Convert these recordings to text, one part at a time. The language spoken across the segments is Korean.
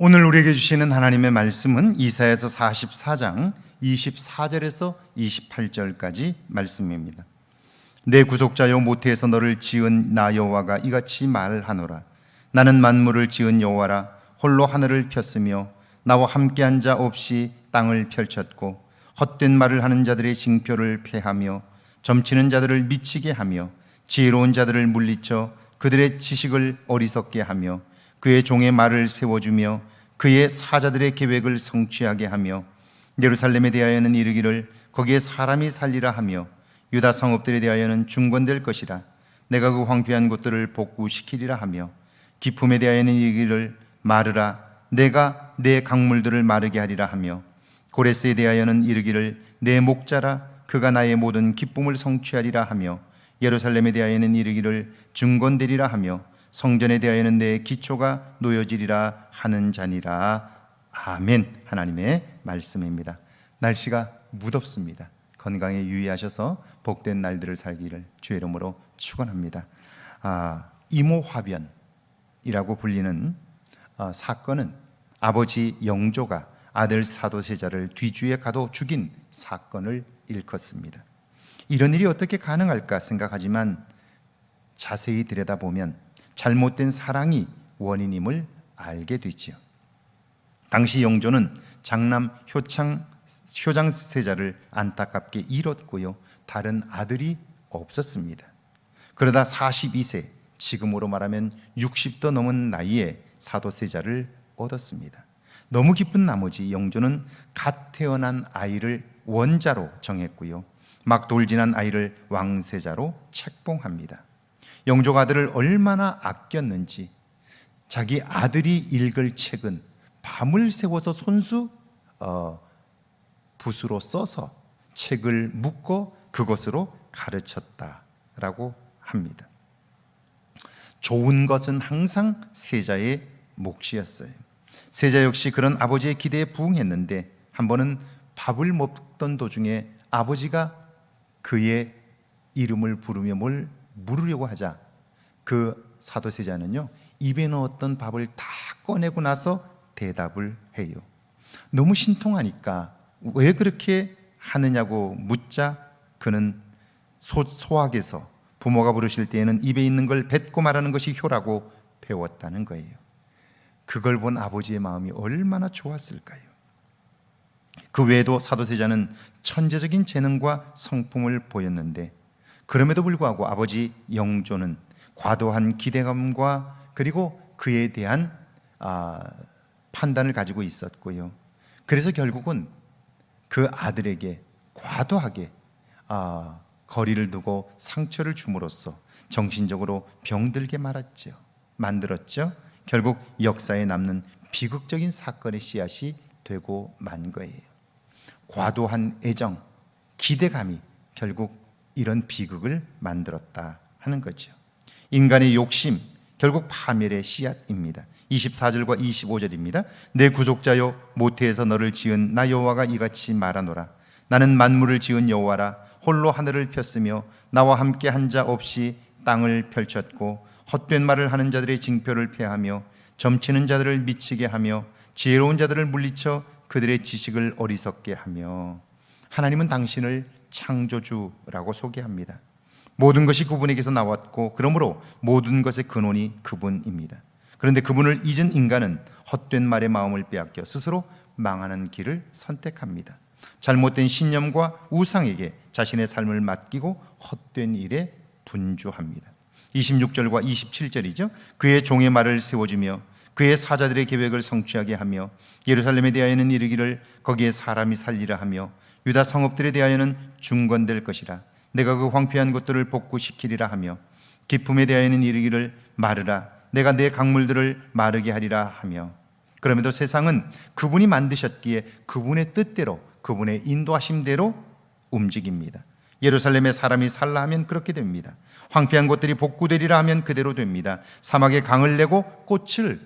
오늘 우리에게 주시는 하나님의 말씀은 이사야서 44장 24절에서 28절까지 말씀입니다. 내 구속자여 모태에서 너를 지은 나 여호와가 이같이 말하노라. 나는 만물을 지은 여호와라. 홀로 하늘을 폈으며 나와 함께한 자 없이 땅을 펼쳤고 헛된 말을 하는 자들의 징표를 폐하며 점치는 자들을 미치게 하며 지혜로운 자들을 물리쳐 그들의 지식을 어리석게 하며 그의 종의 말을 세워주며 그의 사자들의 계획을 성취하게 하며 예루살렘에 대하여는 이르기를 거기에 사람이 살리라 하며 유다 성읍들에 대하여는 중건될 것이라. 내가 그 황폐한 곳들을 복구시키리라 하며 기품에 대하여는 이르기를 마르라. 내가 내 강물들을 마르게 하리라 하며 고레스에 대하여는 이르기를 내 목자라. 그가 나의 모든 기쁨을 성취하리라 하며 예루살렘에 대하여는 이르기를 중건되리라 하며 성전에 대하여는 내 기초가 놓여지리라 하는 자니라. 아멘. 하나님의 말씀입니다. 날씨가 무덥습니다. 건강에 유의하셔서 복된 날들을 살기를 주의 이름으로 축원합니다. 이모화변이라고 불리는 사건은 아버지 영조가 아들 사도세자를 뒤주에 가둬 죽인 사건을 일컫습니다. 이런 일이 어떻게 가능할까 생각하지만 자세히 들여다보면 잘못된 사랑이 원인임을 알게 되지요. 당시 영조는 장남 효장세자를 안타깝게 잃었고요, 다른 아들이 없었습니다. 그러다 42세, 지금으로 말하면 60도 넘은 나이에 사도세자를 얻었습니다. 너무 기쁜 나머지 영조는 갓 태어난 아이를 원자로 정했고요, 막 돌진한 아이를 왕세자로 책봉합니다. 영조가 아들을 얼마나 아꼈는지 자기 아들이 읽을 책은 밤을 새워서 손수 붓으로 써서 책을 묶어 그것으로 가르쳤다라고 합니다. 좋은 것은 항상 세자의 몫이었어요. 세자 역시 그런 아버지의 기대에 부응했는데 한 번은 밥을 먹던 도중에 아버지가 그의 이름을 부르며 뭘 물으려고 하자 그 사도세자는요, 입에 넣었던 밥을 다 꺼내고 나서 대답을 해요. 너무 신통하니까 왜 그렇게 하느냐고 묻자 그는 소학에서 부모가 부르실 때에는 입에 있는 걸 뱉고 말하는 것이 효라고 배웠다는 거예요. 그걸 본 아버지의 마음이 얼마나 좋았을까요? 그 외에도 사도세자는 천재적인 재능과 성품을 보였는데 그럼에도 불구하고 아버지 영조는 과도한 기대감과 그리고 그에 대한 판단을 가지고 있었고요. 그래서 결국은 그 아들에게 과도하게 거리를 두고 상처를 줌으로써 정신적으로 병들게 만들었죠. 결국 역사에 남는 비극적인 사건의 씨앗이 되고 만 거예요. 과도한 애정, 기대감이 결국 이런 비극을 만들었다 하는 거죠. 인간의 욕심, 결국 파멸의 씨앗입니다. 24절과 25절입니다. 내 구속자여 모태에서 너를 지은 나 여호와가 이같이 말하노라. 나는 만물을 지은 여호와라. 홀로 하늘을 폈으며 나와 함께 한 자 없이 땅을 펼쳤고 헛된 말을 하는 자들의 징표를 폐하며 점치는 자들을 미치게 하며 지혜로운 자들을 물리쳐 그들의 지식을 어리석게 하며. 하나님은 당신을 창조주라고 소개합니다. 모든 것이 그분에게서 나왔고 그러므로 모든 것의 근원이 그분입니다. 그런데 그분을 잊은 인간은 헛된 말의 마음을 빼앗겨 스스로 망하는 길을 선택합니다. 잘못된 신념과 우상에게 자신의 삶을 맡기고 헛된 일에 분주합니다. 26절과 27절이죠. 그의 종의 말을 세워주며 그의 사자들의 계획을 성취하게 하며 예루살렘에 대하여는 이르기를 거기에 사람이 살리라 하며 유다 성읍들에 대하여는 중건될 것이라. 내가 그 황폐한 곳들을 복구시키리라 하며 기품에 대하여는 이르기를 마르라. 내가 내 강물들을 마르게 하리라 하며. 그럼에도 세상은 그분이 만드셨기에 그분의 뜻대로, 그분의 인도하심대로 움직입니다. 예루살렘에 사람이 살라 하면 그렇게 됩니다. 황폐한 곳들이 복구되리라 하면 그대로 됩니다. 사막에 강을 내고 꽃을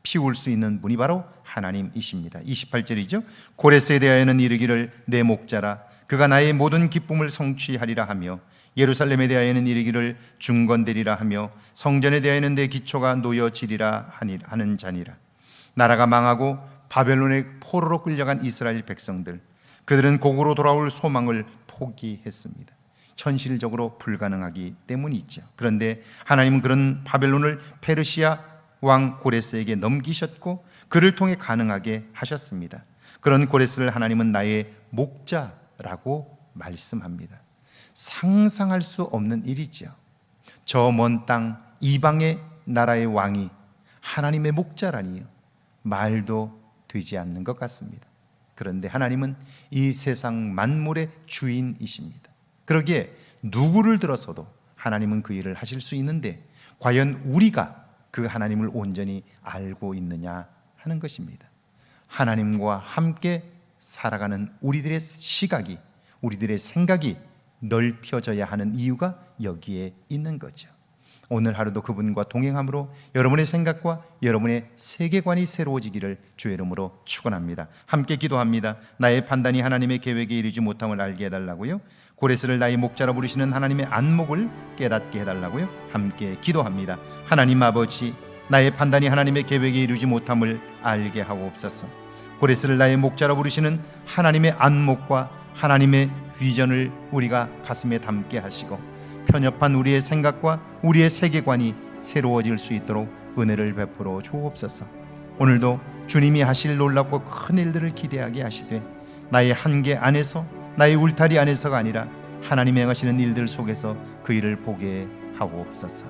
피울 수 있는 분이 바로 하나님이십니다. 28절이죠. 고레스에 대하여는 이르기를 내 목자라. 그가 나의 모든 기쁨을 성취하리라 하며 예루살렘에 대하여는 이르기를 중건되리라 하며 성전에 대하여는 내 기초가 놓여지리라 하는 자니라. 나라가 망하고 바벨론의 포로로 끌려간 이스라엘 백성들, 그들은 곡으로 돌아올 소망을 포기했습니다. 현실적으로 불가능하기 때문이죠. 그런데 하나님은 그런 바벨론을 페르시아 왕 고레스에게 넘기셨고 그를 통해 가능하게 하셨습니다. 그런 고레스를 하나님은 나의 목자라고 말씀합니다. 상상할 수 없는 일이죠. 저 먼 땅 이방의 나라의 왕이 하나님의 목자라니요, 말도 되지 않는 것 같습니다. 그런데 하나님은 이 세상 만물의 주인이십니다. 그러기에 누구를 들어서도 하나님은 그 일을 하실 수 있는데 과연 우리가 그 하나님을 온전히 알고 있느냐 하는 것입니다. 하나님과 함께 살아가는 우리들의 시각이, 우리들의 생각이 넓혀져야 하는 이유가 여기에 있는 거죠. 오늘 하루도 그분과 동행함으로 여러분의 생각과 여러분의 세계관이 새로워지기를 주의 이름으로 축원합니다. 함께 기도합니다. 나의 판단이 하나님의 계획에 이르지 못함을 알게 해달라고요. 고레스를 나의 목자로 부르시는 하나님의 안목을 깨닫게 해달라고요. 함께 기도합니다. 하나님 아버지, 나의 판단이 하나님의 계획에 이르지 못함을 알게 하옵소서. 고레스를 나의 목자로 부르시는 하나님의 안목과 하나님의 비전을 우리가 가슴에 담게 하시고 편협한 우리의 생각과 우리의 세계관이 새로워질 수 있도록 은혜를 베풀어 주옵소서. 오늘도 주님이 하실 놀랍고 큰 일들을 기대하게 하시되 나의 한계 안에서, 나의 울타리 안에서가 아니라 하나님이 행하시는 일들 속에서 그 일을 보게 하옵소서.